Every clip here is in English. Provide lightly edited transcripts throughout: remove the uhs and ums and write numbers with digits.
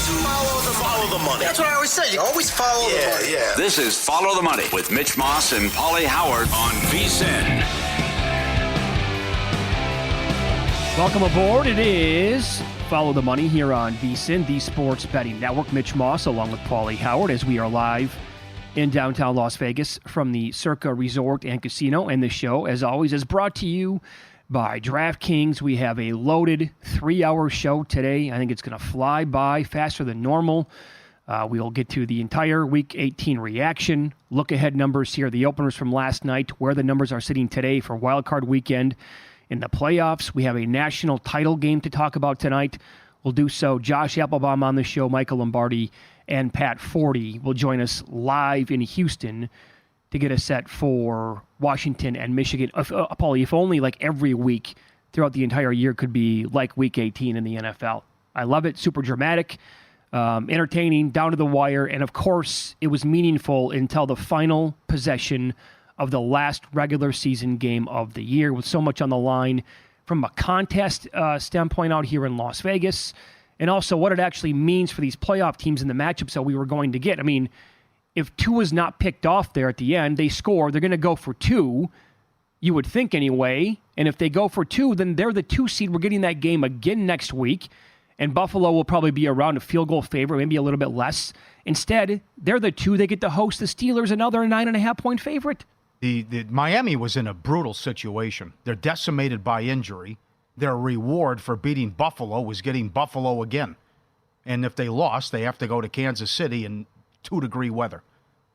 Follow the money. That's what I always say. You always follow the money. Yeah. This is Follow the Money with Mitch Moss and Paulie Howard on VSiN. Welcome aboard. It is Follow the Money here on VSiN, the Sports Betting Network. Mitch Moss along with Paulie Howard as we are live in downtown Las Vegas from the Circa Resort and Casino. And the show, as always, is brought to you by DraftKings. We have a loaded 3-hour show today. I think it's going to fly by faster than normal. We'll get to the entire Week 18 reaction, look-ahead numbers here, the openers from last night, where the numbers are sitting today for Wild Card Weekend. In the playoffs, we have a national title game to talk about tonight. We'll do so. Josh Applebaum on the show, Michael Lombardi, and Pat Forty will join us live in Houston to get us set for Washington and Michigan. Paulie, if only like every week throughout the entire year could be like Week 18 in the NFL. I love it. Super dramatic, entertaining, down to the wire, and of course, it was meaningful until the final possession of the last regular season game of the year, with so much on the line from a contest standpoint out here in Las Vegas, and also what it actually means for these playoff teams and the matchups that we were going to get. I mean, if Tua's not picked off there at the end, they score, they're going to go for 2, you would think anyway, and if they go for 2, then they're the 2 seed. We're getting that game again next week, and Buffalo will probably be around a field goal favorite, maybe a little bit less. Instead, they're the 2, they get to host the Steelers, another 9.5-point favorite. The Miami was in a brutal situation. They're decimated by injury. Their reward for beating Buffalo was getting Buffalo again. And if they lost, they have to go to Kansas City in 2-degree weather.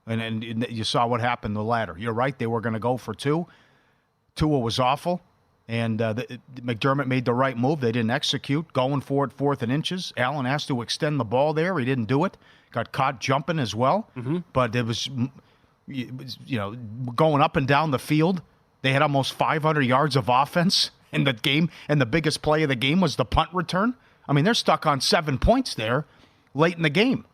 And you saw what happened the latter. You're right, they were going to go for 2. Tua was awful, and McDermott made the right move. They didn't execute, going for it 4th and inches. Allen asked to extend the ball there. He didn't do it. Got caught jumping as well. Mm-hmm. But it was, going up and down the field. They had almost 500 yards of offense in the game, and the biggest play of the game was the punt return. I mean, they're stuck on 7 points there late in the game.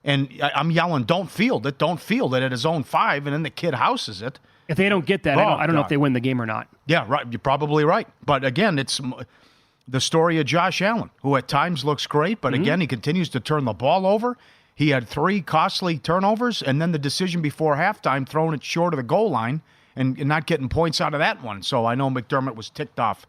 And I'm yelling, don't field it at his own 5, and then the kid houses it. If they don't get that, I don't know if they win the game or not. Yeah, right. You're probably right. But again, it's the story of Josh Allen, who at times looks great, but again, he continues to turn the ball over. He had 3 costly turnovers, and then the decision before halftime, throwing it short of the goal line and not getting points out of that one. So I know McDermott was ticked off,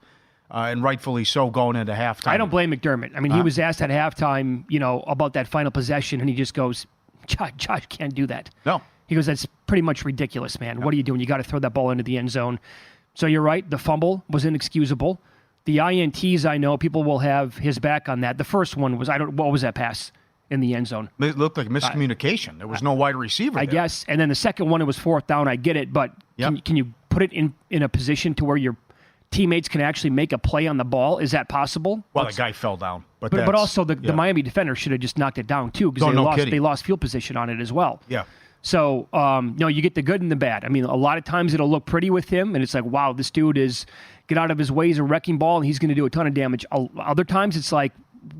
and rightfully so, going into halftime. I don't blame McDermott. I mean, he was asked at halftime, about that final possession, and he just goes, Josh can't do that. No. He goes, that's pretty much ridiculous, man. No. What are you doing? You got to throw that ball into the end zone. So you're right. The fumble was inexcusable. The INTs, I know, people will have his back on that. The first one was, what was that pass in the end zone? It looked like miscommunication. There was no wide receiver I there. guess. And then the second one, it was 4th down. I get it. But can you put it in a position to where your teammates can actually make a play on the ball? Is that possible? Well, the guy fell down. But also the Miami defender should have just knocked it down too, because they lost field position on it as well. Yeah. So, you get the good and the bad. I mean, a lot of times it'll look pretty with him, and it's like, wow, this dude is get out of his ways a wrecking ball, and he's going to do a ton of damage. Other times it's like,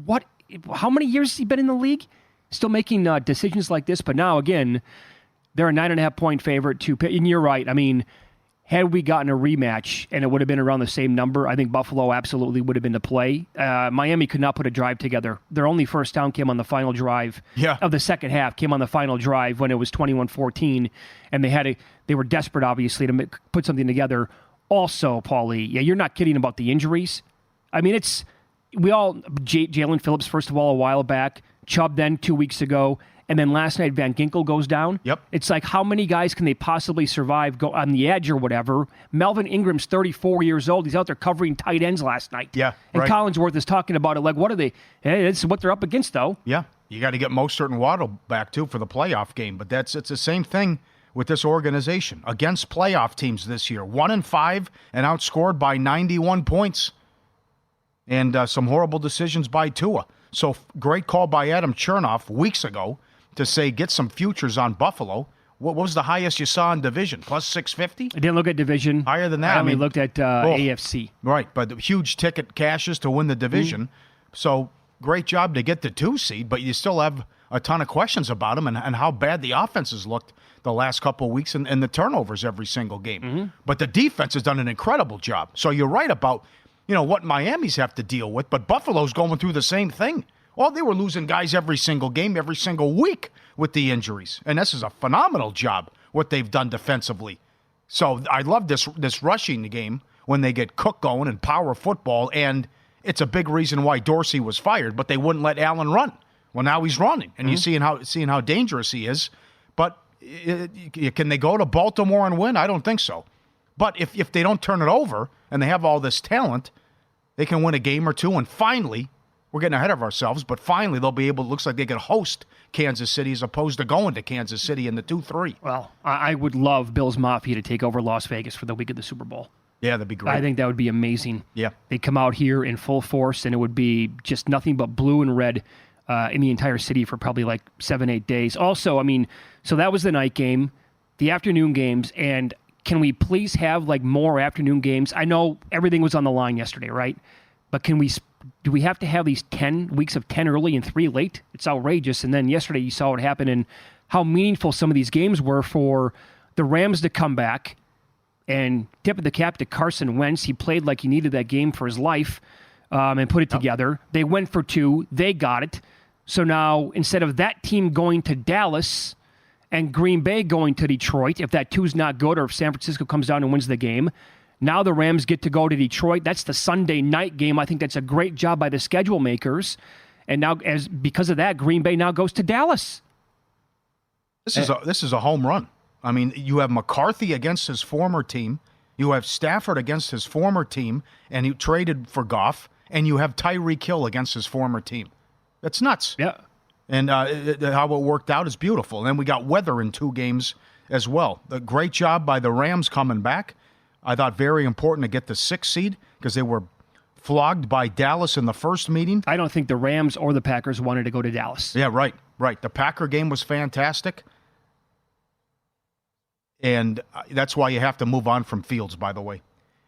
what? How many years has he been in the league? Still making decisions like this? But now, again, they're a 9.5-point favorite. And you're right. I mean, had we gotten a rematch and it would have been around the same number, I think Buffalo absolutely would have been the play. Miami could not put a drive together. Their only first down came on the final drive of the second half, came on the final drive when it was 21-14, and they were desperate, obviously, to put something together. Also, Paulie, you're not kidding about the injuries. I mean, Jalen Phillips, first of all, a while back, Chubb then 2 weeks ago, and then last night Van Ginkel goes down. Yep. It's like, how many guys can they possibly survive, go on the edge or whatever? Melvin Ingram's 34 years old. He's out there covering tight ends last night. Yeah, and right. Collinsworth is talking about it like, what are they? Hey, it's what they're up against, though. Yeah, you got to get Mostert and Waddle back, too, for the playoff game. But it's the same thing with this organization against playoff teams this year. 1-5 and outscored by 91 points. And some horrible decisions by Tua. So great call by Adam Chernoff weeks ago to say get some futures on Buffalo. What was the highest you saw in division? Plus 650? I didn't look at division. Higher than that? I mean, looked at AFC. Right, but the huge ticket cashes to win the division. So great job to get the 2 seed, but you still have a ton of questions about them and how bad the offenses looked the last couple of weeks and the turnovers every single game. But the defense has done an incredible job. So you're right about what Miami's have to deal with, but Buffalo's going through the same thing Well, they were losing guys every single game, every single week with the injuries. And this is a phenomenal job, what they've done defensively. So I love this rushing game when they get Cook going and power football, and it's a big reason why Dorsey was fired, but they wouldn't let Allen run. Well, now he's running, and you're seeing how dangerous he is. But can they go to Baltimore and win? I don't think so. But if they don't turn it over and they have all this talent, they can win a game or two, and finally, we're getting ahead of ourselves, but finally they'll be able, it looks like they can host Kansas City as opposed to going to Kansas City in the 2-3. Well, I would love Bills Mafia to take over Las Vegas for the week of the Super Bowl. Yeah, that'd be great. I think that would be amazing. Yeah. They'd come out here in full force, and it would be just nothing but blue and red in the entire city for probably like 7-8 days. Also, I mean, so that was the night game, the afternoon games, and can we please have like more afternoon games? I know everything was on the line yesterday, right? But do we have to have these 10 weeks of 10 early and 3 late? It's outrageous. And then yesterday you saw what happened and how meaningful some of these games were for the Rams to come back and tip of the cap to Carson Wentz. He played like he needed that game for his life and put it together. They went for 2. They got it. So now instead of that team going to Dallas and Green Bay going to Detroit, if that 2's not good or if San Francisco comes down and wins the game, now the Rams get to go to Detroit. That's the Sunday night game. I think that's a great job by the schedule makers. And now, because of that, Green Bay now goes to Dallas. This is a home run. I mean, you have McCarthy against his former team. You have Stafford against his former team, and he traded for Goff. And you have Tyreek Hill against his former team. That's nuts. Yeah. And how it worked out is beautiful. And then we got weather in 2 games as well. A great job by the Rams coming back. I thought very important to get the 6th seed because they were flogged by Dallas in the first meeting. I don't think the Rams or the Packers wanted to go to Dallas. Yeah, right. The Packer game was fantastic. And that's why you have to move on from Fields, by the way.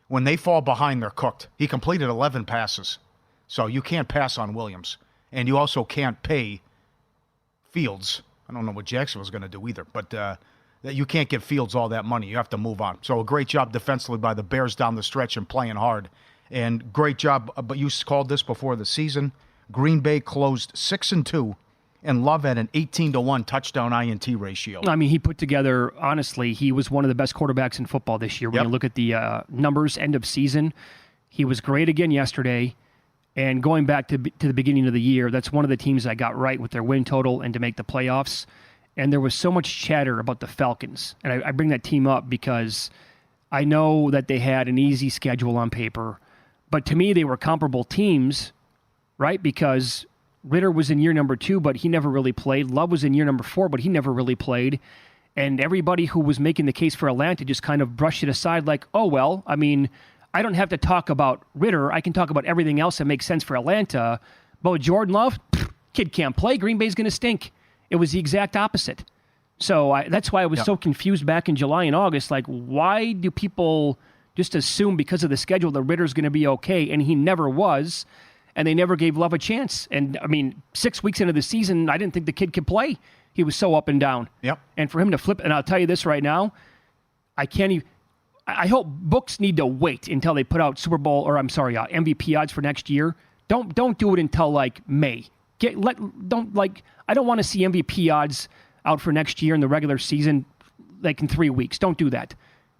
When they fall behind, they're cooked. He completed 11 passes. So you can't pass on Williams. And you also can't pay Fields. I don't know what Jackson was going to do either, but you can't give Fields all that money. You have to move on. So a great job defensively by the Bears down the stretch and playing hard. And great job, but you called this before the season. Green Bay closed 6-2, and Love had an 18-1 touchdown INT ratio. I mean, he put together, honestly, he was one of the best quarterbacks in football this year. When you look at the numbers, end of season, he was great again yesterday. And going back to the beginning of the year, that's one of the teams I got right with their win total and to make the playoffs. And there was so much chatter about the Falcons. And I bring that team up because I know that they had an easy schedule on paper. But to me, they were comparable teams, right? Because Ritter was in year number 2, but he never really played. Love was in year number 4, but he never really played. And everybody who was making the case for Atlanta just kind of brushed it aside like, oh, well, I mean, I don't have to talk about Ritter. I can talk about everything else that makes sense for Atlanta. But with Jordan Love, kid can't play. Green Bay's going to stink. It was the exact opposite. So that's why I was so confused back in July and August. Like, why do people just assume because of the schedule that Ritter's going to be okay? And he never was. And they never gave Love a chance. And, I mean, 6 weeks into the season, I didn't think the kid could play. He was so up and down. Yep. And for him to flip, and I'll tell you this right now, I can't even. I hope books need to wait until they put out MVP odds for next year. Don't do it until like May. I don't want to see MVP odds out for next year in the regular season like in 3 weeks. Don't do that.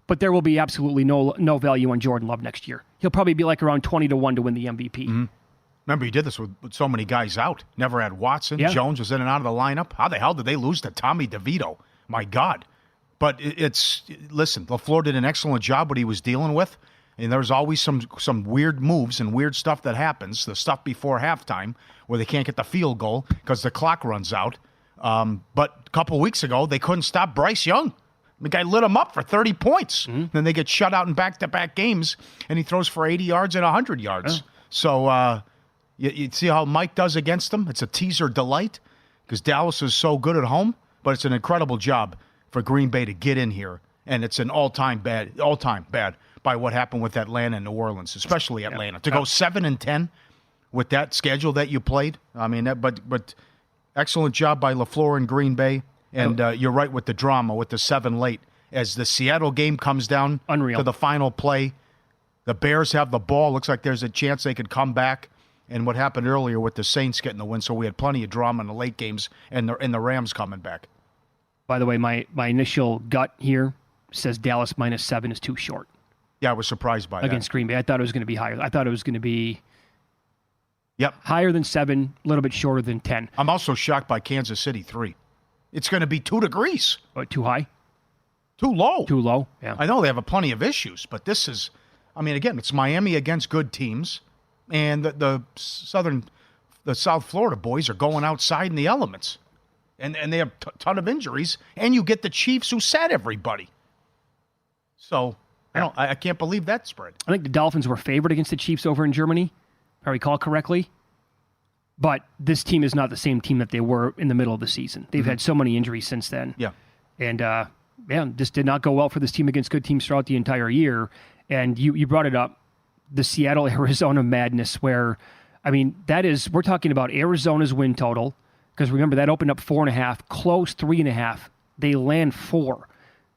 But there will be absolutely no value on Jordan Love next year. He'll probably be like around 20-1 to win the MVP. Mm-hmm. Remember, he did this with so many guys out. Never had Watson. Yeah. Jones was in and out of the lineup. How the hell did they lose to Tommy DeVito? My God. But listen, LaFleur did an excellent job what he was dealing with. And there's always some weird moves and weird stuff that happens, the stuff before halftime where they can't get the field goal because the clock runs out. But a couple weeks ago, they couldn't stop Bryce Young. The guy lit him up for 30 points. Mm-hmm. Then they get shut out in back-to-back games, and he throws for 80 yards and 100 yards. Yeah. So you see how Mike does against them? It's a teaser delight because Dallas is so good at home, but it's an incredible job for Green Bay to get in here, and it's an all-time bad by what happened with Atlanta and New Orleans, especially Atlanta. To go 7-10 with that schedule that you played, I mean, but excellent job by LaFleur and Green Bay, and you're right with the drama with the 7 late. As the Seattle game comes down to the final play, the Bears have the ball. Looks like there's a chance they could come back, and what happened earlier with the Saints getting the win. So we had plenty of drama in the late games and the Rams coming back. By the way, my initial gut here says Dallas -7 is too short. Yeah, I was surprised by that. Against Green Bay. I thought it was going to be higher. I thought it was going to be Yep. higher than 7, a little bit shorter than 10. I'm also shocked by Kansas City 3. It's going to be 2 degrees. What, too high? Too low. Too low? Yeah. I know they have plenty of issues, but this is, I mean, again, it's Miami against good teams, and the South Florida boys are going outside in the elements, and they have a ton of injuries, and you get the Chiefs who sat everybody. So I can't believe that spread. I think the Dolphins were favored against the Chiefs over in Germany, if I recall correctly. But this team is not the same team that they were in the middle of the season. They've had so many injuries since then. Yeah. And, this did not go well for this team against good teams throughout the entire year. And you brought it up, the Seattle-Arizona madness where, I mean, we're talking about Arizona's win total, because remember, that opened up 4.5, close 3.5. They land 4.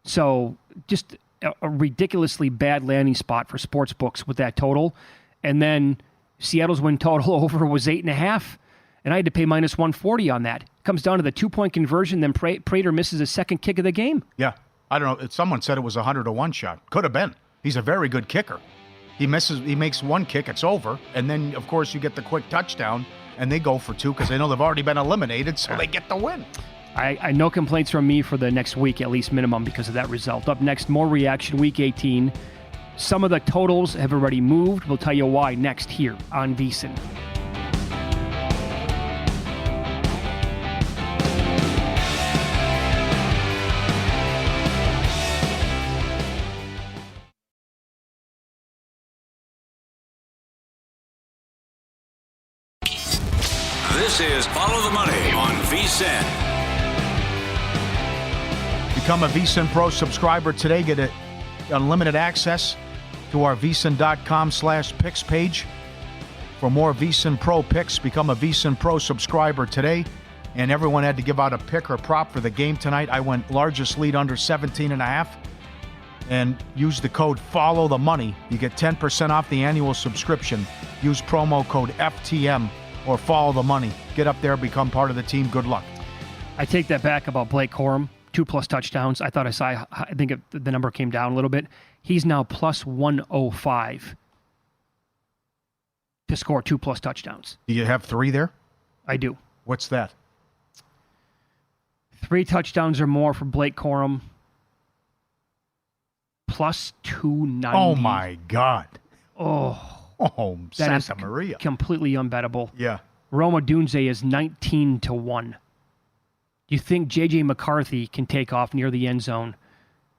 So just a ridiculously bad landing spot for sports books with that total. And then Seattle's win total over was 8.5, and I had to pay -140 on that. Comes down to the 2-point conversion, then Prater misses a second kick of the game. Yeah. I don't know. Someone said it was a 100-1 shot. Could have been. He's a very good kicker. He makes one kick, it's over, and then, of course, you get the quick touchdown, and they go for 2 because they know they've already been eliminated, so they get the win. I no complaints from me for the next week, at least minimum, because of that result. Up next, more reaction, Week 18. Some of the totals have already moved. We'll tell you why next here on VSiN. This is Follow the Money on VSiN. Become a VSiN Pro subscriber today. Get unlimited access to our VSiN.com/picks page. For more VSiN Pro picks, become a VSiN Pro subscriber today. And everyone had to give out a pick or prop for the game tonight. I went largest lead under 17.5 and use the code Follow the Money. You get 10% off the annual subscription. Use promo code FTM or Follow the Money. Get up there, become part of the team. Good luck. I take that back about Blake Corum. 2+ touchdowns. I think the number came down a little bit. He's now plus 105 to score 2+ touchdowns. Do you have 3 there? I do. What's that? 3 touchdowns or more for Blake Corum. Plus 290. Oh, my God. Oh, that Santa Maria. Completely unbettable. Yeah. Roma Dunze is 19-1. You think J.J. McCarthy can take off near the end zone?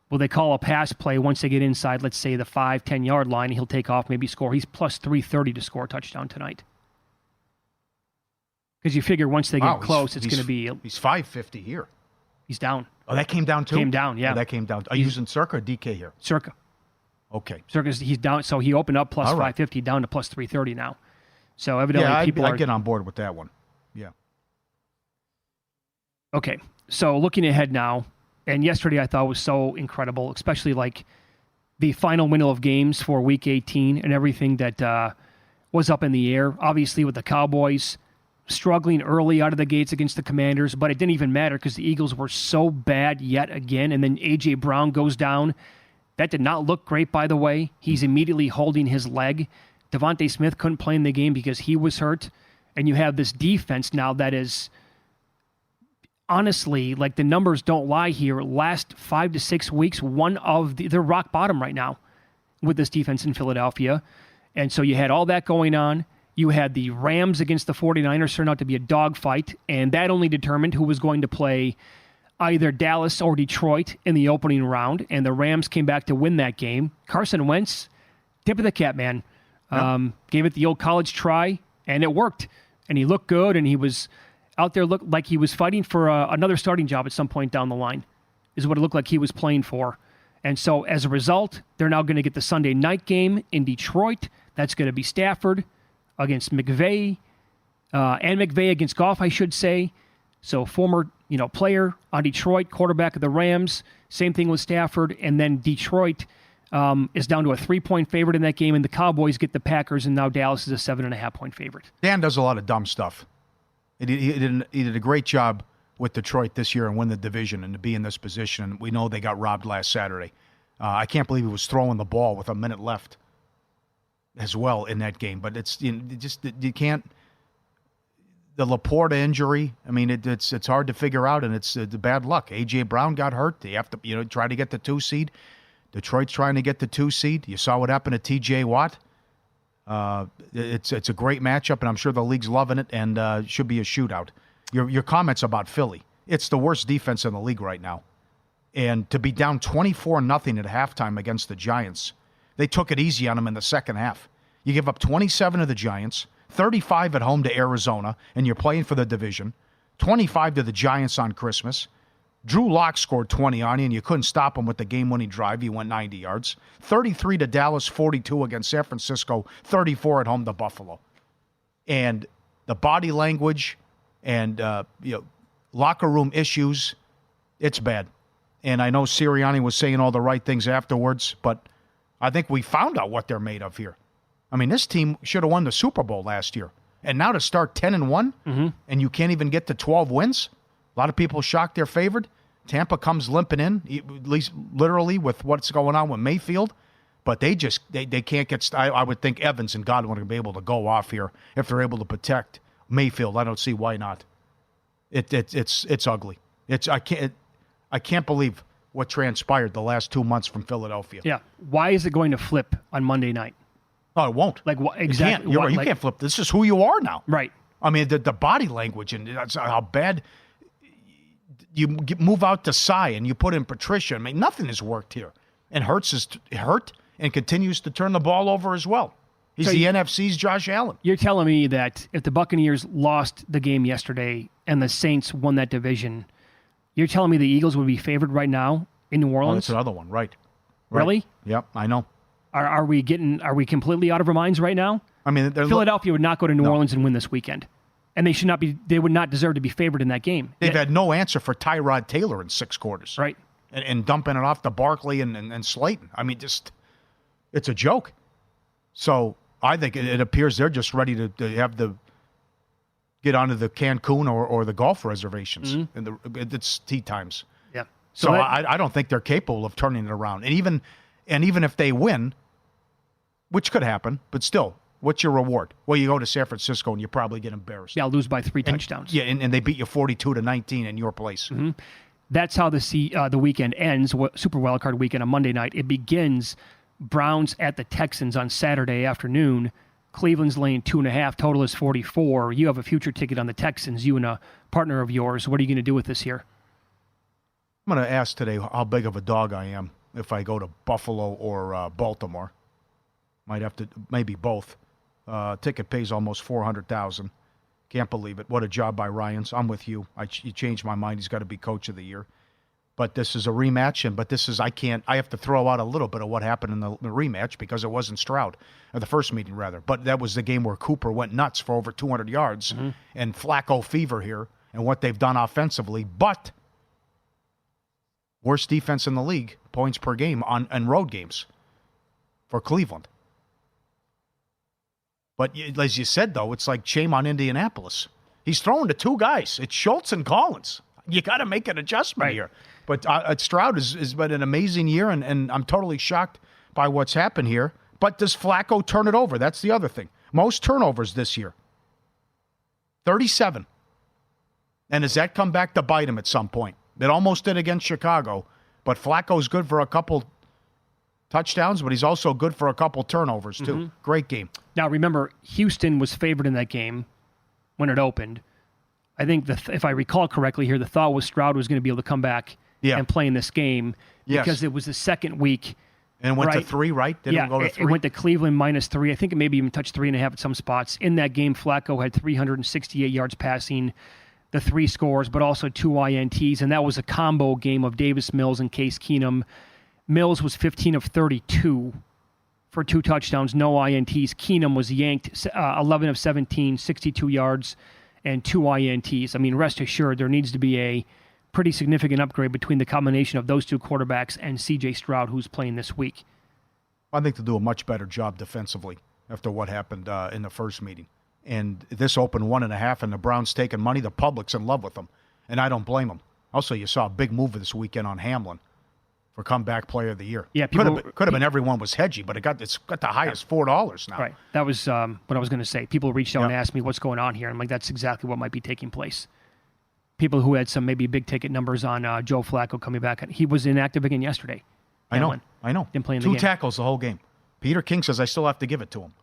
Will they call a pass play once they get inside, let's say, the 5-10 yard line? He'll take off, maybe score. He's plus 330 to score a touchdown tonight. Because you figure once they get close, it's going to be... He's 550 here. He's down. Oh, that came down too? Came down, yeah. Oh, that came down. Are you using Circa or DK here? Circa. Okay. Circa's, he's down, so he opened up plus 550 down to plus 330 now. So evidently people I get on board with that one. Yeah. Okay, so looking ahead now, and yesterday I thought was so incredible, especially like the final window of games for Week 18 and everything that was up in the air. Obviously with the Cowboys struggling early out of the gates against the Commanders, but it didn't even matter because the Eagles were so bad yet again, and then A.J. Brown goes down. That did not look great, by the way. He's immediately holding his leg. Devontae Smith couldn't play in the game because he was hurt, and you have this defense now that is... Honestly, like the numbers don't lie here. Last 5 to 6 weeks, they're rock bottom right now with this defense in Philadelphia. And so you had all that going on. You had the Rams against the 49ers turn out to be a dogfight, and that only determined who was going to play either Dallas or Detroit in the opening round, and the Rams came back to win that game. Carson Wentz, tip of the cap, man. Yep. Gave it the old college try, and it worked. And he looked good, and he was... out there looked like he was fighting for another starting job at some point down the line, is what it looked like he was playing for. And so as a result, they're now going to get the Sunday night game in Detroit. That's going to be Stafford against McVay, and McVay against Goff, I should say. So former player on Detroit, quarterback of the Rams. Same thing with Stafford. And then Detroit is down to a 3-point favorite in that game, and the Cowboys get the Packers, and now Dallas is a 7.5-point favorite. Dan does a lot of dumb stuff. He did a great job with Detroit this year and win the division and to be in this position. And we know they got robbed last Saturday. I can't believe he was throwing the ball with a minute left as well in that game. But it's you can't. The Laporta injury, I mean, it's hard to figure out, and it's the bad luck. A.J. Brown got hurt. They have to try to get the 2 seed. Detroit's trying to get the 2 seed. You saw what happened to T.J. Watt. It's a great matchup, and I'm sure the league's loving it, and should be a shootout. Your comments about Philly, it's the worst defense in the league right now. And to be down 24-0 at halftime against the Giants, they took it easy on them in the second half. You give up 27 to the Giants, 35 at home to Arizona, and you're playing for the division, 25 to the Giants on Christmas. Drew Lock scored 20 on you, and you couldn't stop him with the game-winning drive. He went 90 yards. 33 to Dallas, 42 against San Francisco, 34 at home to Buffalo. And the body language and locker room issues, it's bad. And I know Sirianni was saying all the right things afterwards, but I think we found out what they're made of here. I mean, this team should have won the Super Bowl last year. And now to start 10-1, and you can't even get to 12 wins? A lot of people shocked they're favored. Tampa comes limping in, at least literally with what's going on with Mayfield. But they can't get. I would think Evans and Godwin are going to be able to go off here if they're able to protect Mayfield. I don't see why not. It's ugly. I can't believe what transpired the last 2 months from Philadelphia. Yeah. Why is it going to flip on Monday night? Oh, it won't. Like what exactly? You're right. You can't flip. This is who you are now. Right. I mean, the body language and that's how bad you move out to Cy and you put in Patricia. I mean, nothing has worked here. And Hurts is hurt and continues to turn the ball over as well. He's the NFC's Josh Allen. You're telling me that if the Buccaneers lost the game yesterday and the Saints won that division, you're telling me the Eagles would be favored right now in New Orleans? Oh, that's another one, right? Really? Yep, I know. Are we completely out of our minds right now? I mean, Philadelphia would not go to New Orleans and win this weekend. And they should not be. They would not deserve to be favored in that game. They've had no answer for Tyrod Taylor in 6 quarters. Right. And dumping it off to Barkley and Slayton. I mean, it's a joke. So I think it appears they're just ready to get onto the Cancun or the golf reservations. And it's tea times. Yeah. So I don't think they're capable of turning it around. And even if they win, which could happen, but still, what's your reward? Well, you go to San Francisco and you probably get embarrassed. Yeah, lose by 3 touchdowns. Yeah, and they beat you 42-19 in your place. Mm-hmm. That's how the weekend ends. Super Wildcard weekend on Monday night. It begins Browns at the Texans on Saturday afternoon. Cleveland's laying 2.5. Total is 44. You have a future ticket on the Texans. You and a partner of yours. What are you going to do with this here? I'm going to ask today how big of a dog I am if I go to Buffalo or Baltimore. Might have to, maybe both. Ticket pays almost $400,000. Can't believe it. What a job by Ryans. I'm with you. He changed my mind. He's got to be coach of the year. But this is a rematch, I have to throw out a little bit of what happened in the rematch because it wasn't Stroud, or the first meeting rather. But that was the game where Cooper went nuts for over 200 yards and Flacco fever here and what they've done offensively. But worst defense in the league, points per game on road games for Cleveland. But as you said, though, it's like shame on Indianapolis. He's throwing to 2 guys. It's Schultz and Collins. You got to make an adjustment here. But Stroud has been an amazing year, and I'm totally shocked by what's happened here. But does Flacco turn it over? That's the other thing. Most turnovers this year. 37. And does that come back to bite him at some point? It almost did against Chicago. But Flacco's good for a couple touchdowns, but he's also good for a couple turnovers, too. Mm-hmm. Great game. Now, remember, Houston was favored in that game when it opened. I think, if I recall correctly here, the thought was Stroud was going to be able to come back and play in this game because it was the second week. And it went to 3, right? Didn't go to 3? It went to Cleveland -3. I think it maybe even touched 3.5 at some spots. In that game, Flacco had 368 yards passing, the 3 scores, but also 2 INTs. And that was a combo game of Davis Mills and Case Keenum. Mills was 15 of 32 for 2 touchdowns, no INTs. Keenum was yanked 11 of 17, 62 yards, and 2 INTs. I mean, rest assured, there needs to be a pretty significant upgrade between the combination of those 2 quarterbacks and C.J. Stroud, who's playing this week. I think they'll do a much better job defensively after what happened in the first meeting. And this opened 1.5, and the Browns taking money. The public's in love with them, and I don't blame them. Also, you saw a big move this weekend on Hamlin for comeback player of the year. Yeah, could have been everyone was hedgy, but it's got the highest $4 now. Right. That was what I was going to say. People reached out and asked me what's going on here. I'm like, that's exactly what might be taking place. People who had some maybe big ticket numbers on Joe Flacco coming back. He was inactive again yesterday. Hamlin. I know. Didn't play in the 2 game. tackles the whole game. Peter King says I still have to give it to him.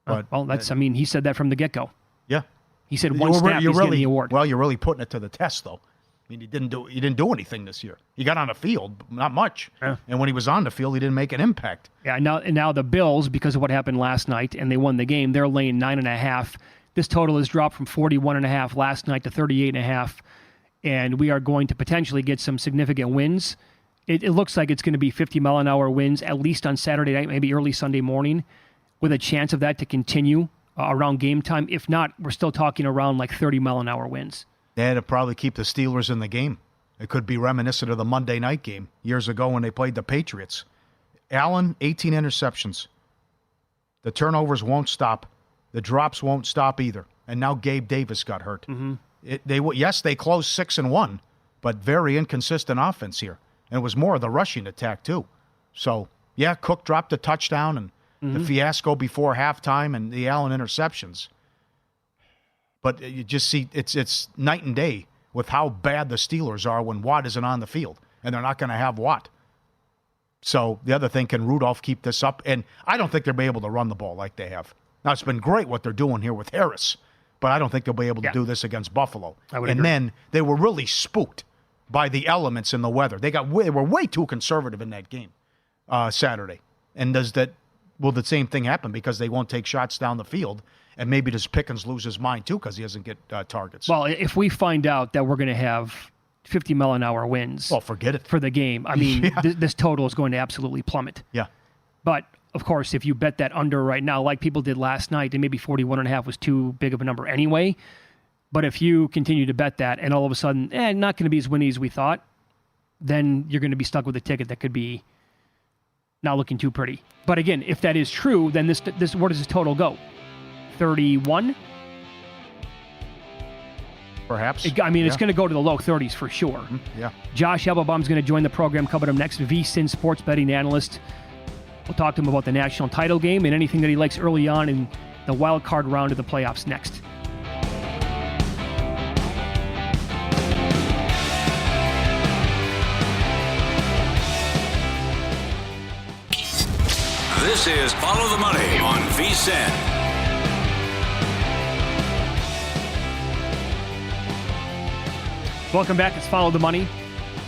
But he said that from the get-go. Yeah. He said one snap he's getting the award. Well, you're really putting it to the test, though. I mean, he didn't do anything this year. He got on the field, but not much. Yeah. And when he was on the field, he didn't make an impact. Yeah, now the Bills, because of what happened last night, and they won the game, they're laying 9.5. This total has dropped from 41.5 last night to 38.5, and we are going to potentially get some significant wins. It looks like it's going to be 50-mile-an-hour winds, at least on Saturday night, maybe early Sunday morning, with a chance of that to continue around game time. If not, we're still talking around like 30-mile-an-hour winds. They had to probably keep the Steelers in the game. It could be reminiscent of the Monday night game years ago when they played the Patriots. Allen, 18 interceptions. The turnovers won't stop. The drops won't stop either. And now Gabe Davis got hurt. Mm-hmm. They closed 6-1, but very inconsistent offense here. And it was more of the rushing attack, too. So, yeah, Cook dropped a touchdown and the fiasco before halftime and the Allen interceptions. But you just see it's night and day with how bad the Steelers are when Watt isn't on the field, and they're not going to have Watt. So the other thing, can Rudolph keep this up? And I don't think they'll be able to run the ball like they have. Now, it's been great what they're doing here with Harris, but I don't think they'll be able to do this against Buffalo. I would agree. Then they were really spooked by the elements in the weather. They were way too conservative in that game Saturday. And will the same thing happen because they won't take shots down the field? And maybe does Pickens lose his mind, too, because he doesn't get targets? Well, if we find out that we're going to have 50-mile-an-hour winds forget it. For the game, I mean, this total is going to absolutely plummet. Yeah. But, of course, if you bet that under right now, like people did last night, and maybe 41.5 was too big of a number anyway. But if you continue to bet that, and all of a sudden, not going to be as windy as we thought, then you're going to be stuck with a ticket that could be not looking too pretty. But, again, if that is true, then this where does this total go? 31? Perhaps. It's going to go to the low 30s for sure. Mm-hmm. Yeah. Josh Applebaum's going to join the program coming up next. VSiN sports betting analyst. We'll talk to him about the national title game and anything that he likes early on in the wild card round of the playoffs next. This is Follow the Money on VSiN. Welcome back. It's Follow the Money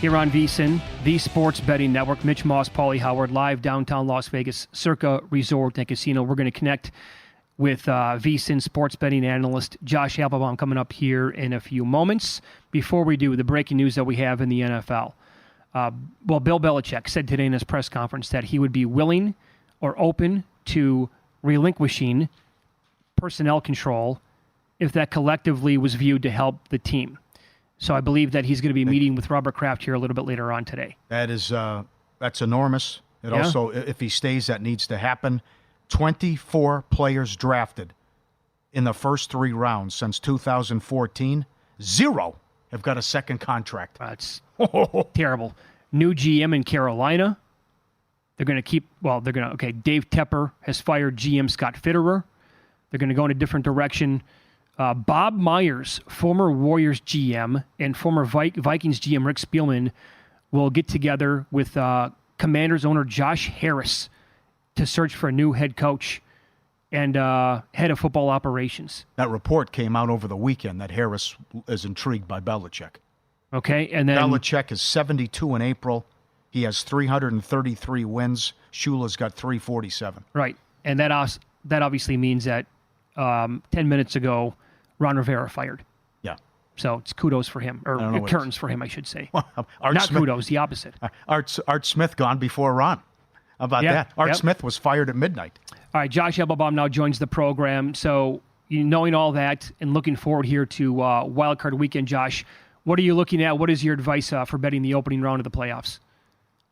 here on VSiN, the Sports Betting Network. Mitch Moss, Paulie Howard, live downtown Las Vegas, Circa Resort and Casino. We're going to connect with VSiN sports betting analyst Josh Applebaum coming up here in a few moments. Before we do, the breaking news that we have in the NFL. Bill Belichick said today in his press conference that he would be willing or open to relinquishing personnel control if that collectively was viewed to help the team. So I believe that he's going to be meeting with Robert Kraft here a little bit later on today. That's enormous. Also, if he stays, that needs to happen. 24 players drafted in the first 3 rounds since 2014. 0 have got a second contract. That's terrible. New GM in Carolina. They're going to Dave Tepper has fired GM Scott Fitterer. They're going to go in a different direction. Bob Myers, former Warriors GM, and former Vikings GM Rick Spielman will get together with Commanders owner Josh Harris to search for a new head coach and head of football operations. That report came out over the weekend that Harris is intrigued by Belichick. Okay, and then Belichick is 72 in April. He has 333 wins. Shula's got 347. Right, and that obviously means that 10 minutes ago, Ron Rivera fired. Yeah. So it's kudos for him, or curtains for him, I should say. Kudos, the opposite. Art Smith gone before Ron. How about that? Art Smith was fired at midnight. All right, Josh Applebaum now joins the program. So knowing all that and looking forward here to Wildcard Weekend, Josh, what are you looking at? What is your advice for betting the opening round of the playoffs?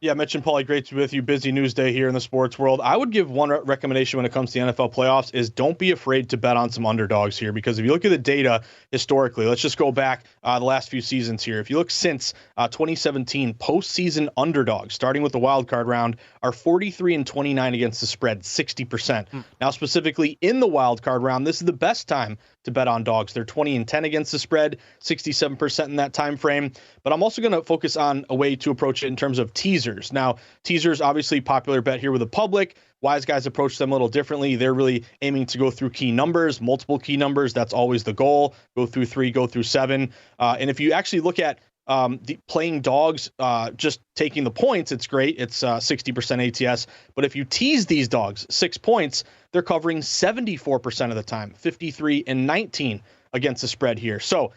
Yeah, Mitch and Paulie, great to be with you. Busy news day here in the sports world. I would give one recommendation when it comes to the NFL playoffs is don't be afraid to bet on some underdogs here, because if you look at the data historically, let's just go back the last few seasons here. If you look since 2017, postseason underdogs, starting with the wild card round, are 43-29 against the spread, 60%. Now, specifically in the wild card round, this is the best time to bet on dogs. They're 20-10 against the spread, 67% in that time frame. But I'm also going to focus on a way to approach it in terms of teasers. Now, teasers, obviously popular bet here with the public. Wise guys approach them a little differently. They're really aiming to go through key numbers, multiple key numbers. That's always the goal. Go through 3, go through 7. And if you actually look at the playing dogs, just taking the points, it's great. It's 60% ATS. But if you tease these dogs 6 points, they're covering 74% of the time, 53-19 against the spread here. So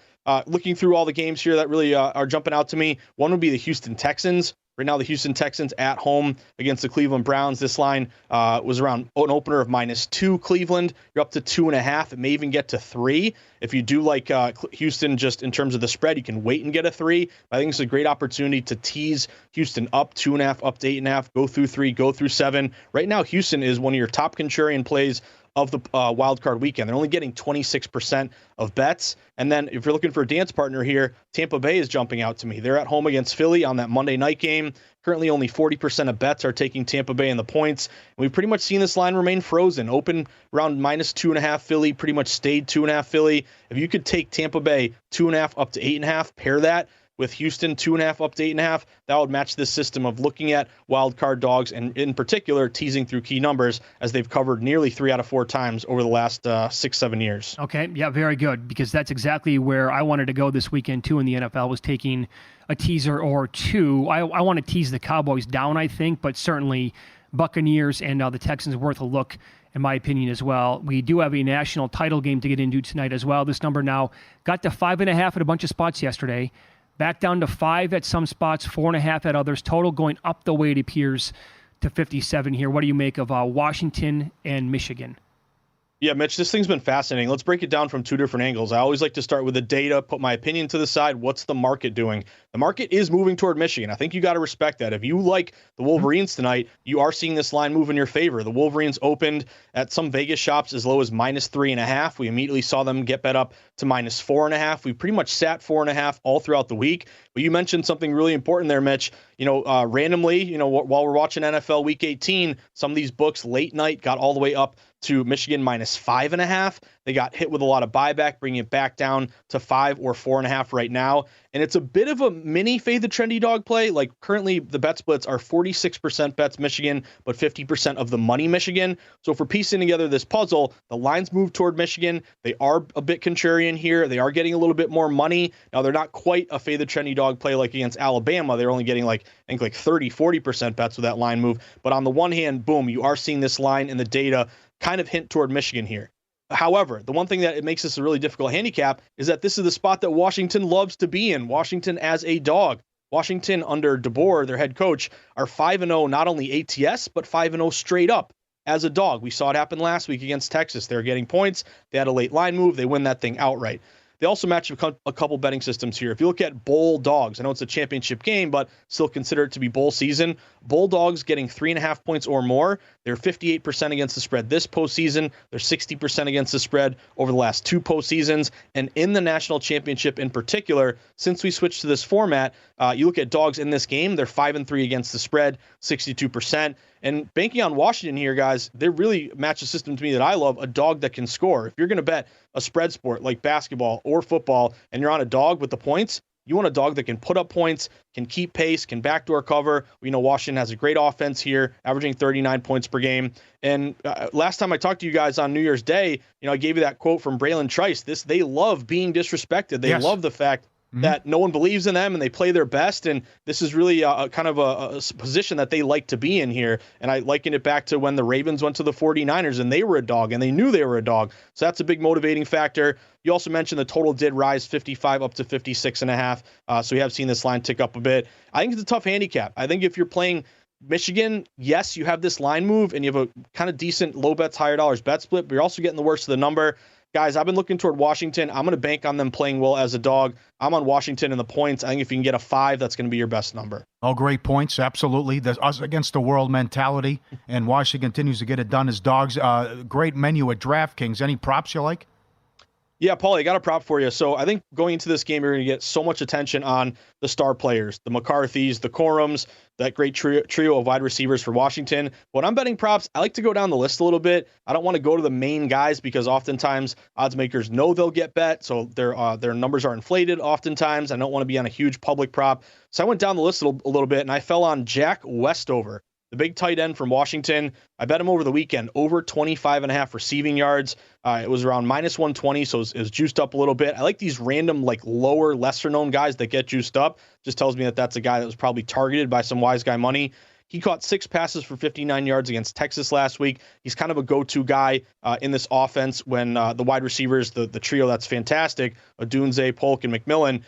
looking through all the games here that really are jumping out to me, one would be the Houston Texans. Right now, the Houston Texans at home against the Cleveland Browns. This line was around an opener of -2 Cleveland. You're up to 2.5. It may even get to 3. If you do like Houston just in terms of the spread, you can wait and get a 3. I think it's a great opportunity to tease Houston up 2.5, up to 8.5, go through 3, go through 7. Right now, Houston is one of your top contrarian plays of the wild card weekend. They're only getting 26% of bets. And then if you're looking for a dance partner here, Tampa Bay is jumping out to me. They're at home against Philly on that Monday night game. Currently only 40% of bets are taking Tampa Bay in the points. And we've pretty much seen this line remain frozen. Open around -2.5 Philly, pretty much stayed 2.5 Philly. If you could take Tampa Bay 2.5 up to 8.5, pair that with Houston 2.5 up to 8.5, that would match this system of looking at wild card dogs and in particular teasing through key numbers, as they've covered nearly 3 out of 4 times over the last 6-7 years. Okay, yeah, very good, because that's exactly where I wanted to go this weekend too in the NFL, was taking a teaser or 2. I want to tease the Cowboys down, I think, but certainly Buccaneers and the Texans worth a look, in my opinion, as well. We do have a national title game to get into tonight as well. This number now got to 5.5 at a bunch of spots yesterday. Back down to 5 at some spots, 4.5 at others. Total going up the way it appears to 57 here. What do you make of Washington and Michigan? Yeah, Mitch, this thing's been fascinating. Let's break it down from 2 different angles. I always like to start with the data, put my opinion to the side. What's the market doing? The market is moving toward Michigan. I think you got to respect that. If you like the Wolverines tonight, you are seeing this line move in your favor. The Wolverines opened at some Vegas shops as low as -3.5. We immediately saw them get bet up to -4.5. We pretty much sat 4.5 all throughout the week. But you mentioned something really important there, Mitch. Randomly, while we're watching NFL Week 18, some of these books late night got all the way up to Michigan -5.5. They got hit with a lot of buyback, bringing it back down to 5 or 4.5 right now. And it's a bit of a mini fade the trendy dog play. Like currently the bet splits are 46% bets Michigan, but 50% of the money Michigan. So if we're piecing together this puzzle, the lines move toward Michigan. They are a bit contrarian here. They are getting a little bit more money. Now they're not quite a fade the trendy dog play like against Alabama. They're only getting like 30, 40% bets with that line move. But on the one hand, boom, you are seeing this line in the data kind of hint toward Michigan here. However, the one thing that it makes this a really difficult handicap is that this is the spot that Washington loves to be in. Washington as a dog. Washington under DeBoer, their head coach, are 5-0 not only ATS, but 5-0 straight up as a dog. We saw it happen last week against Texas. They're getting points. They had a late line move. They win that thing outright. They also match a couple betting systems here. If you look at bowl dogs, I know it's a championship game, but still consider it to be bowl season. Bulldogs getting 3.5 points or more. They're 58% against the spread this postseason. They're 60% against the spread over the last 2 postseasons. And in the national championship in particular, since we switched to this format, you look at dogs in this game, they're 5-3 against the spread, 62%. And banking on Washington here, guys, they really match a system to me that I love, a dog that can score. If you're going to bet a spread sport like basketball or football and you're on a dog with the points, you want a dog that can put up points, can keep pace, can backdoor cover. We know Washington has a great offense here, averaging 39 points per game. And last time I talked to you guys on New Year's Day, I gave you that quote from Braylon Trice. They love being disrespected. They love the fact that no one believes in them and they play their best. And this is really a kind of a position that they like to be in here. And I liken it back to when the Ravens went to the 49ers and they were a dog and they knew they were a dog. So that's a big motivating factor. You also mentioned the total did rise 55 up to 56.5. So we have seen this line tick up a bit. I think it's a tough handicap. I think if you're playing Michigan, yes, you have this line move and you have a kind of decent low bets, higher dollars bet split, but you're also getting the worst of the number. guys, I've been looking toward Washington. I'm going to bank on them playing well as a dog. I'm on Washington in the points. I think if you can get a 5, that's going to be your best number. Oh, great points. Absolutely. The us against the world mentality, and Washington continues to get it done as dogs. Great menu at DraftKings. Any props you like? Yeah, Paulie, I got a prop for you. So I think going into this game, you're going to get so much attention on the star players, the McCarthys, the Corums, that great trio of wide receivers for Washington. When I'm betting props, I like to go down the list a little bit. I don't want to go to the main guys because oftentimes odds makers know they'll get bet, so their numbers are inflated oftentimes. I don't want to be on a huge public prop. So I went down the list a little bit, and I fell on Jack Westover, the big tight end from Washington. I bet him over the weekend, over 25.5 receiving yards. It was around minus 120, so it was juiced up a little bit. I like these random, like lower, lesser-known guys that get juiced up. Just tells me that that's a guy that was probably targeted by some wise guy money. He caught 6 passes for 59 yards against Texas last week. He's kind of a go-to guy in this offense when the wide receivers, the trio that's fantastic, Odunze, Polk, and McMillan,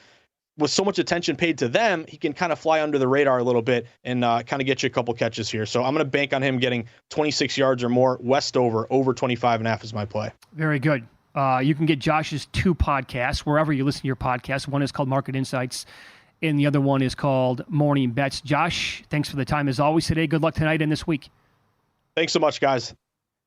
with so much attention paid to them, he can kind of fly under the radar a little bit and kind of get you a couple catches here. So I'm going to bank on him getting 26 yards or more. Westover, over 25.5 is my play. Very good. You can get Josh's 2 podcasts wherever you listen to your podcast. One is called Market Insights, and the other one is called Morning Bets. Josh, thanks for the time as always today. Good luck tonight and this week. Thanks so much, guys.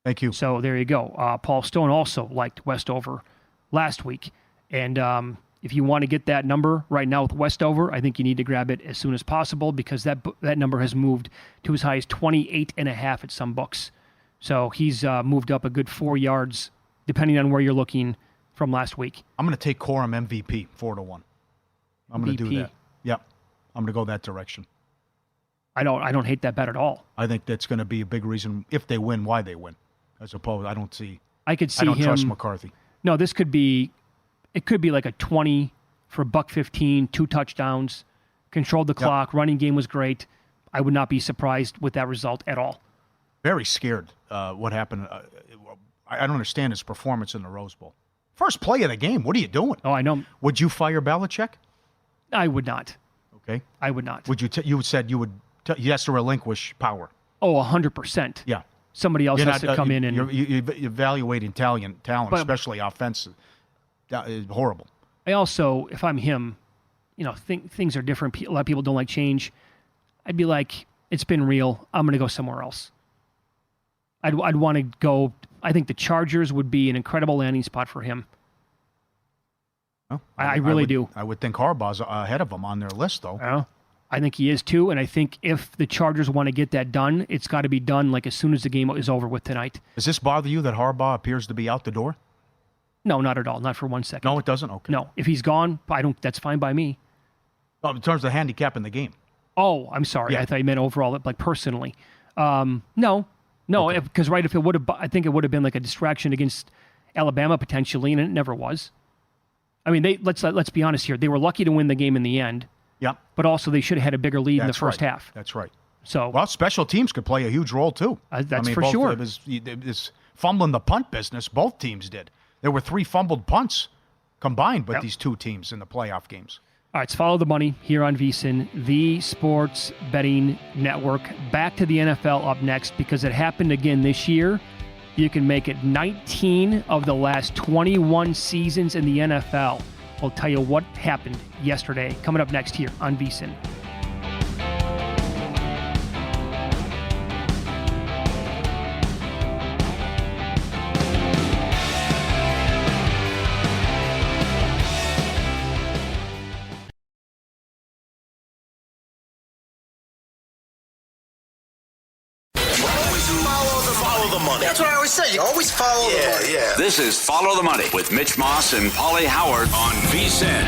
Thank you. So there you go. Paul Stone also liked Westover last week. And if you want to get that number right now with Westover, I think you need to grab it as soon as possible because that number has moved to as high as 28.5 at some books. So he's moved up a good 4 yards, depending on where you're looking from last week. I'm going to take Corum MVP 4-1. I'm going to do that. Yep. I'm going to go that direction. I don't hate that bet at all. I think that's going to be a big reason if they win, why they win. As opposed, I don't trust McCarthy. No, this could be. It could be like a 20 for $115, 2 touchdowns, controlled the clock, running game was great. I would not be surprised with that result at all. Very scared what happened. I don't understand his performance in the Rose Bowl. First play of the game, what are you doing? Oh, I know. Would you fire Belichick? I would not. Okay. I would not. Would you? You said you would. He has to relinquish power. Oh, 100%. Yeah. Somebody else has to come in and... You're evaluating talent, especially offensive. Horrible. I also, if I'm him, think things are different. A lot of people don't like change. I'd be like, it's been real. I'm going to go somewhere else. I'd want to go. I think the Chargers would be an incredible landing spot for him. Well, I really do. I would think Harbaugh's ahead of him on their list, though. I think he is too, and I think if the Chargers want to get that done, it's got to be done like as soon as the game is over with tonight. Does this bother you that Harbaugh appears to be out the door? No, not at all. Not for 1 second. No, it doesn't? Okay. No. If he's gone, that's fine by me. Oh, in terms of handicap in the game. Oh, I'm sorry. Yeah. I thought you meant overall, like personally. No. Okay. Because if it would have, I think it would have been like a distraction against Alabama potentially, and it never was. I mean, let's be honest here. They were lucky to win the game in the end. Yeah. But also they should have had a bigger lead in the first right. half. That's right. So well, special teams could play a huge role too. That's for sure. It was fumbling the punt business. Both teams did. There were 3 fumbled punts combined with these 2 teams in the playoff games. All right, let's follow the money here on VSiN, the Sports Betting Network. Back to the NFL up next because it happened again this year. You can make it 19 of the last 21 seasons in the NFL. We'll tell you what happened yesterday. Coming up next here on VSiN. Follow the money. That's what I always say. You always follow the money. Yeah. This is Follow the Money with Mitch Moss and Paulie Howard on VSiN.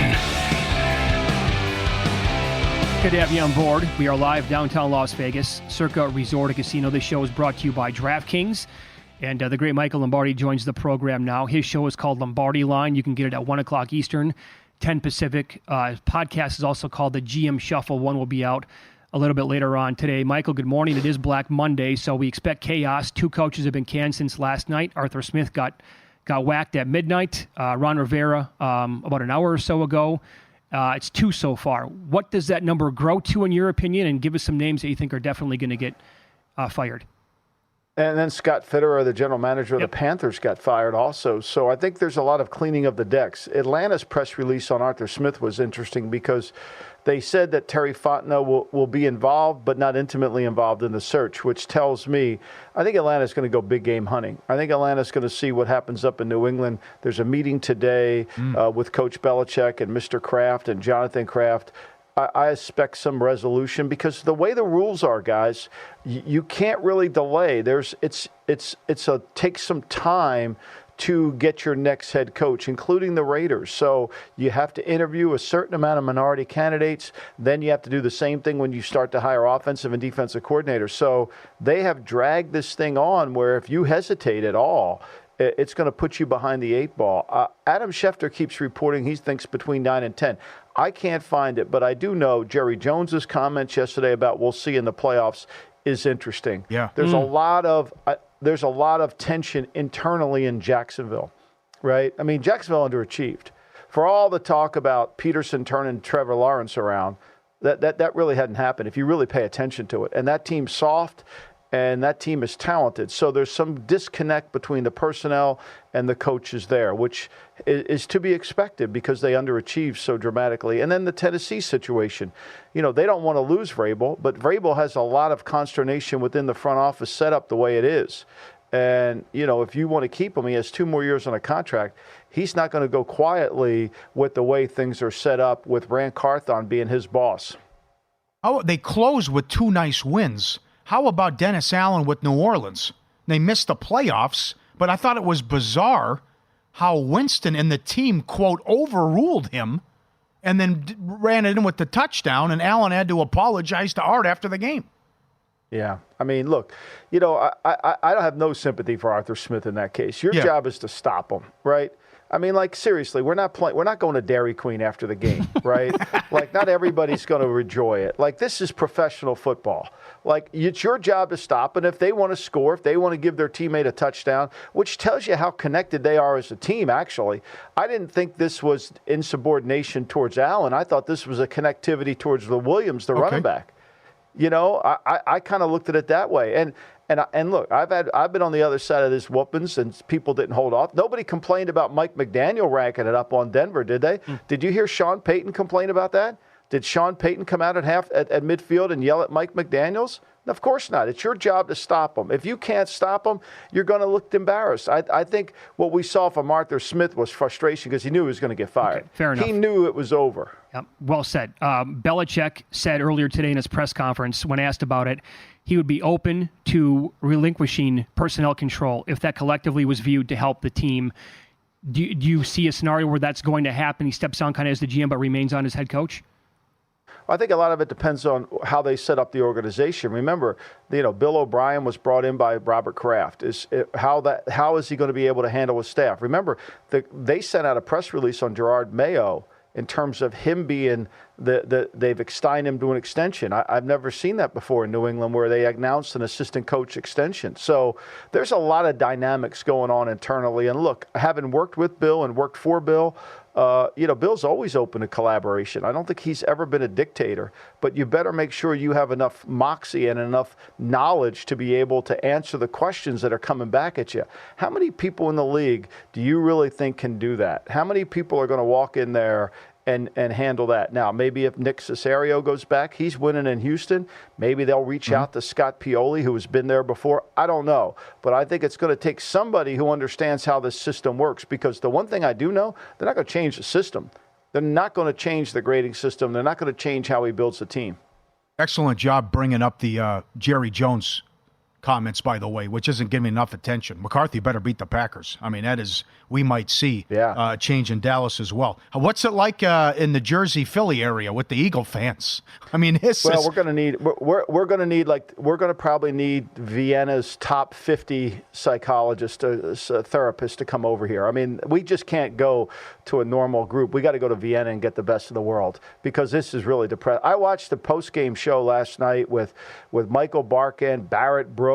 Good to have you on board. We are live downtown Las Vegas, Circa Resort and Casino. This show is brought to you by DraftKings. And the great Michael Lombardi joins the program now. His show is called Lombardi Line. You can get it at 1 o'clock Eastern, 10 Pacific. His podcast is also called the GM Shuffle. One will be out a little bit later on today. Michael, good morning. It is Black Monday, so we expect chaos. 2 coaches have been canned since last night. Arthur Smith got whacked at midnight. Ron Rivera about an hour or so ago. It's 2 so far. What does that number grow to in your opinion? And give us some names that you think are definitely going to get fired. And then Scott Fitterer, the general manager of the Panthers, got fired also. So I think there's a lot of cleaning of the decks. Atlanta's press release on Arthur Smith was interesting because they said that Terry Fontenot will be involved, but not intimately involved in the search, which tells me I think Atlanta's going to go big game hunting. I think Atlanta's going to see what happens up in New England. There's a meeting today with Coach Belichick and Mr. Kraft and Jonathan Kraft. I expect some resolution because the way the rules are, guys, you can't really delay. It takes some time to get your next head coach, including the Raiders. So you have to interview a certain amount of minority candidates. Then you have to do the same thing when you start to hire offensive and defensive coordinators. So they have dragged this thing on where if you hesitate at all, it's going to put you behind the 8 ball. Adam Schefter keeps reporting he thinks between 9 and 10. I can't find it, but I do know Jerry Jones's comments yesterday about we'll see in the playoffs is interesting. Yeah. There's a lot of tension internally in Jacksonville, right? I mean, Jacksonville underachieved. For all the talk about Peterson turning Trevor Lawrence around, that really hadn't happened if you really pay attention to it. And that team's soft. And that team is talented. So there's some disconnect between the personnel and the coaches there, which is to be expected because they underachieved so dramatically. And then the Tennessee situation. They don't want to lose Vrabel, but Vrabel has a lot of consternation within the front office set up the way it is. And, if you want to keep him, he has 2 more years on a contract. He's not going to go quietly with the way things are set up with Rand Carthon being his boss. Oh, they closed with 2 nice wins. How about Dennis Allen with New Orleans? They missed the playoffs, but I thought it was bizarre how Winston and the team, quote, overruled him and then ran it in with the touchdown, and Allen had to apologize to Art after the game. Yeah. I mean, look, I have no sympathy for Arthur Smith in that case. Your job is to stop him, right? I mean, seriously, we're not going to Dairy Queen after the game, right? Not everybody's going to enjoy it. This is professional football. It's your job to stop, and if they want to score, if they want to give their teammate a touchdown, which tells you how connected they are as a team, actually. I didn't think this was insubordination towards Allen. I thought this was a connectivity towards the Williams, the running back. I kind of looked at it that way. And look, I've been on the other side of this whoopings, and people didn't hold off. Nobody complained about Mike McDaniel ranking it up on Denver, did they? Did you hear Sean Payton complain about that? Did Sean Payton come out at midfield and yell at Mike McDaniels? Of course not. It's your job to stop them. If you can't stop them, you're going to look embarrassed. I think what we saw from Arthur Smith was frustration because he knew he was going to get fired. Okay, fair enough. He knew it was over. Yep, well said. Belichick said earlier today in his press conference, when asked about it, he would be open to relinquishing personnel control if that collectively was viewed to help the team. Do you see a scenario where that's going to happen? He steps on kind of as the GM but remains on as head coach? I think a lot of it depends on how they set up the organization. Remember, Bill O'Brien was brought in by Robert Kraft. How is he going to be able to handle his staff? Remember, they sent out a press release on Gerard Mayo in terms of him being they've extended him to an extension. I've never seen that before in New England where they announced an assistant coach extension. So there's a lot of dynamics going on internally. And look, having worked with Bill and worked for Bill, Bill's always open to collaboration. I don't think he's ever been a dictator, but you better make sure you have enough moxie and enough knowledge to be able to answer the questions that are coming back at you. How many people in the league do you really think can do that? How many people are going to walk in there and handle that? Now, maybe if Nick Caserio goes back, he's winning in Houston. Maybe they'll reach out to Scott Pioli, who has been there before. I don't know. But I think it's going to take somebody who understands how this system works, because the one thing I do know, they're not going to change the system. They're not going to change the grading system. They're not going to change how he builds the team. Excellent job bringing up the Jerry Jones comments, by the way, which isn't getting enough attention. McCarthy better beat the Packers. I mean, that is, we might see a change in Dallas as well. What's it like in the Jersey, Philly area with the Eagle fans? I mean, we're going to probably need Vienna's top 50 psychologists, therapists to come over here. I mean, we just can't go to a normal group. We got to go to Vienna and get the best of the world, because this is really depressing. I watched the post-game show last night with Michael Barkan, Barrett Brooks,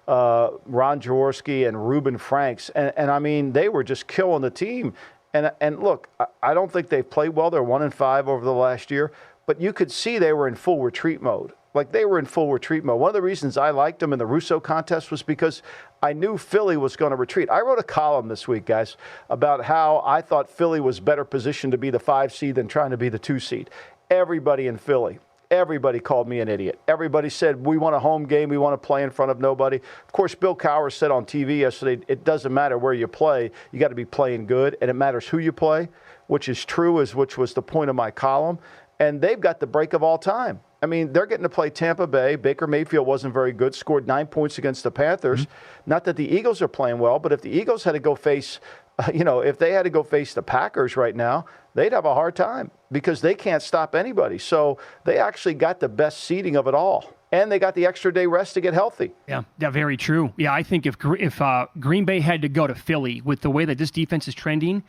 Ron Jaworski, and Reuben Franks. And I mean, they were just killing the team. And look, I don't think they've played well. They're 1-5 over the last year. But you could see they were in full retreat mode. Like, they were in full retreat mode. One of the reasons I liked them in the Russo contest was because I knew Philly was going to retreat. I wrote a column this week, guys, about how I thought Philly was better positioned to be the 5 seed than trying to be the 2 seed. Everybody in Philly, everybody called me an idiot. Everybody said, we want a home game. We want to play in front of nobody. Of course, Bill Cowher said on TV yesterday, it doesn't matter where you play. You got to be playing good, and it matters who you play, which is true, which was the point of my column. And they've got the break of all time. I mean, they're getting to play Tampa Bay. Baker Mayfield wasn't very good, scored 9 points against the Panthers. Mm-hmm. Not that the Eagles are playing well, but if the Eagles had to go face, if they had to go face the Packers right now, they'd have a hard time because they can't stop anybody. So they actually got the best seeding of it all. And they got the extra day rest to get healthy. Yeah, very true. Yeah, I think if Green Bay had to go to Philly with the way that this defense is trending,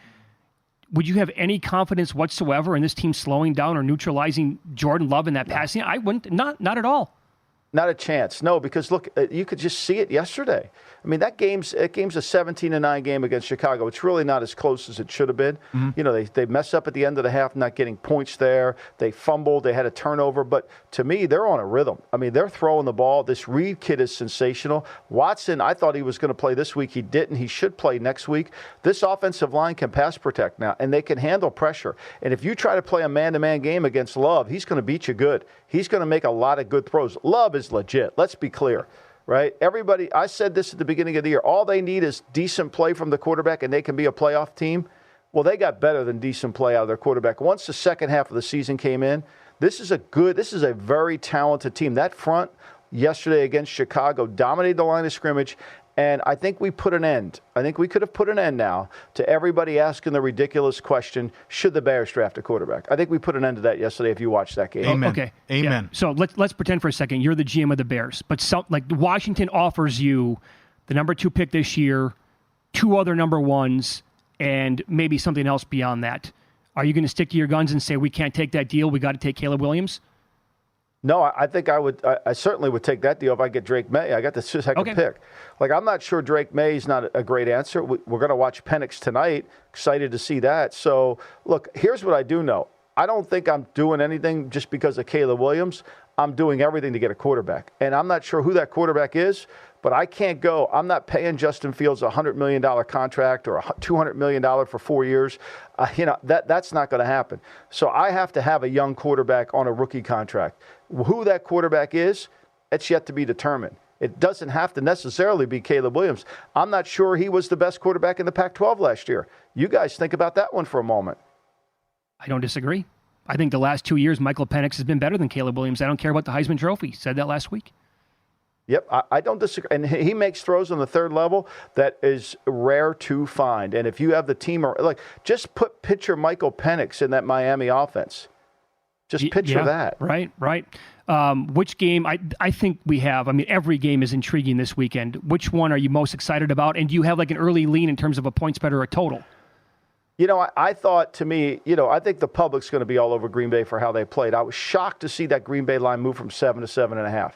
would you have any confidence whatsoever in this team slowing down or neutralizing Jordan Love in that passing? I wouldn't. Not at all. Not a chance. No, because look, you could just see it yesterday. I mean, that game's a 17-9 game against Chicago. It's really not as close as it should have been. Mm-hmm. They mess up at the end of the half, not getting points there. They fumbled. They had a turnover. But to me, they're on a rhythm. I mean, they're throwing the ball. This Reed kid is sensational. Watson, I thought he was going to play this week. He didn't. He should play next week. This offensive line can pass protect now, and they can handle pressure. And if you try to play a man-to-man game against Love, he's going to beat you good. He's going to make a lot of good throws. Love is legit. Let's be clear. Right? Everybody, I said this at the beginning of the year. All they need is decent play from the quarterback, and they can be a playoff team. Well, they got better than decent play out of their quarterback. Once the second half of the season came in, this is a very talented team. That front yesterday against Chicago dominated the line of scrimmage, and I think we put an end. I think we could have put an end now to everybody asking the ridiculous question, should the Bears draft a quarterback? I think we put an end to that yesterday if you watched that game. Amen. Okay. Amen. Yeah. So let's pretend for a second you're the GM of the Bears, but Washington offers you the number 2 pick this year, 2 other number 1s, and maybe something else beyond that. Are you going to stick to your guns and say, we can't take that deal, we got to take Caleb Williams? No, I think I would. I certainly would take that deal if I get Drake May. I got the second pick. Like, I'm not sure Drake May is not a great answer. We're going to watch Penix tonight. Excited to see that. So, look, here's what I do know. I don't think I'm doing anything just because of Caleb Williams. I'm doing everything to get a quarterback. And I'm not sure who that quarterback is, but I can't go. I'm not paying Justin Fields a $100 million contract or $200 million for 4 years. That's not going to happen. So I have to have a young quarterback on a rookie contract. Who that quarterback is, it's yet to be determined. It doesn't have to necessarily be Caleb Williams. I'm not sure he was the best quarterback in the Pac-12 last year. You guys think about that one for a moment. I don't disagree. I think the last 2 years, Michael Penix has been better than Caleb Williams. I don't care about the Heisman Trophy. Said that last week. Yep, I don't disagree. And he makes throws on the third level that is rare to find. And if you have the team, just picture Michael Penix in that Miami offense. Just picture that. Right. Which game? I think we have. I mean, every game is intriguing this weekend. Which one are you most excited about? And do you have like an early lean in terms of a point spread or a total? I thought, to me, I think the public's going to be all over Green Bay for how they played. I was shocked to see that Green Bay line move from 7 to 7.5.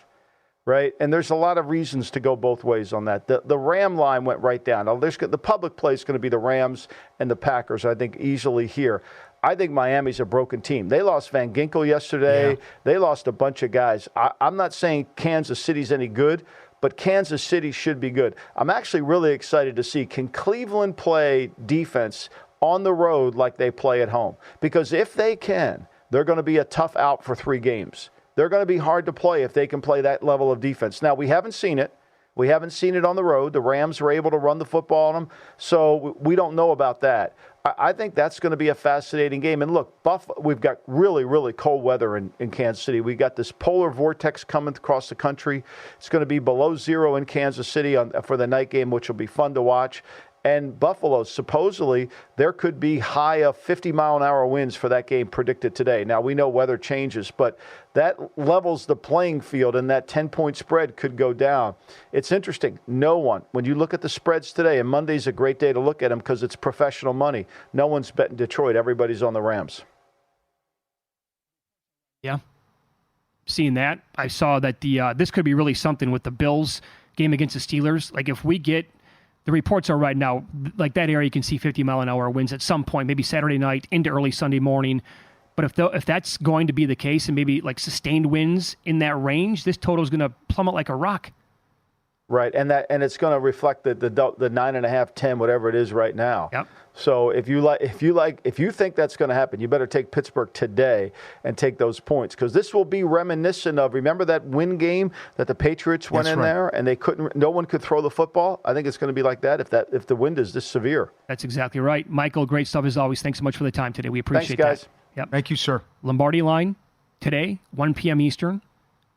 Right? And there's a lot of reasons to go both ways on that. The Ram line went right down. Now, the public play is going to be the Rams and the Packers, I think, easily here. I think Miami's a broken team. They lost Van Ginkel yesterday. Yeah. They lost a bunch of guys. I'm not saying Kansas City's any good, but Kansas City should be good. I'm actually really excited to see, can Cleveland play defense on the road like they play at home? Because if they can, they're going to be a tough out for 3 games. They're going to be hard to play if they can play that level of defense. Now, we haven't seen it. We haven't seen it on the road. The Rams were able to run the football on them, so we don't know about that. I think that's going to be a fascinating game. And look, we've got really, really cold weather in Kansas City. We got this polar vortex coming across the country. It's going to be below 0 in Kansas City for the night game, which will be fun to watch. And Buffalo, supposedly, there could be high of 50-mile-an-hour winds for that game predicted today. Now, we know weather changes, but that levels the playing field, and that 10-point spread could go down. It's interesting. No one, when you look at the spreads today, and Monday's a great day to look at them because it's professional money, no one's betting Detroit. Everybody's on the Rams. Yeah. Seeing that, I saw that this could be really something with the Bills game against the Steelers. Like, if we get... The reports are right now, like that area, you can see 50-mile-an-hour winds at some point, maybe Saturday night into early Sunday morning. But if that's going to be the case and maybe like sustained wins in that range, this total is going to plummet like a rock. Right, and it's going to reflect the 9.5, 10, whatever it is right now. Yep. So if you think that's going to happen, you better take Pittsburgh today and take those points, because this will be reminiscent of, remember that win game that the Patriots went in there and no one could throw the football. I think it's going to be like that if the wind is this severe. That's exactly right, Michael. Great stuff as always. Thanks so much for the time today. We appreciate Thanks, guys. that. Yep. Thank you, sir. Lombardi Line today, 1 p.m. Eastern,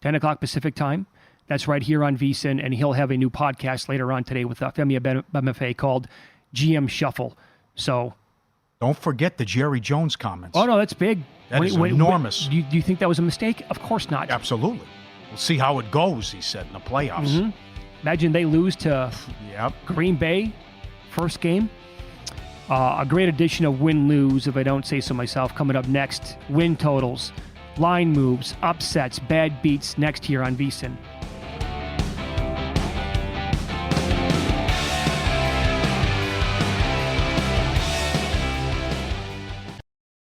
10 o'clock Pacific time. That's right here on VSiN, and he'll have a new podcast later on today with Femi Abemefe called GM Shuffle. So, don't forget the Jerry Jones comments. Oh no, that's big. That is enormous. Do you think that was a mistake? Of course not. Absolutely. We'll see how it goes, he said, in the playoffs. Mm-hmm. Imagine they lose to Green Bay first game. A great edition of win-lose, if I don't say so myself, coming up next. Win totals, line moves, upsets, bad beats next here on VSiN.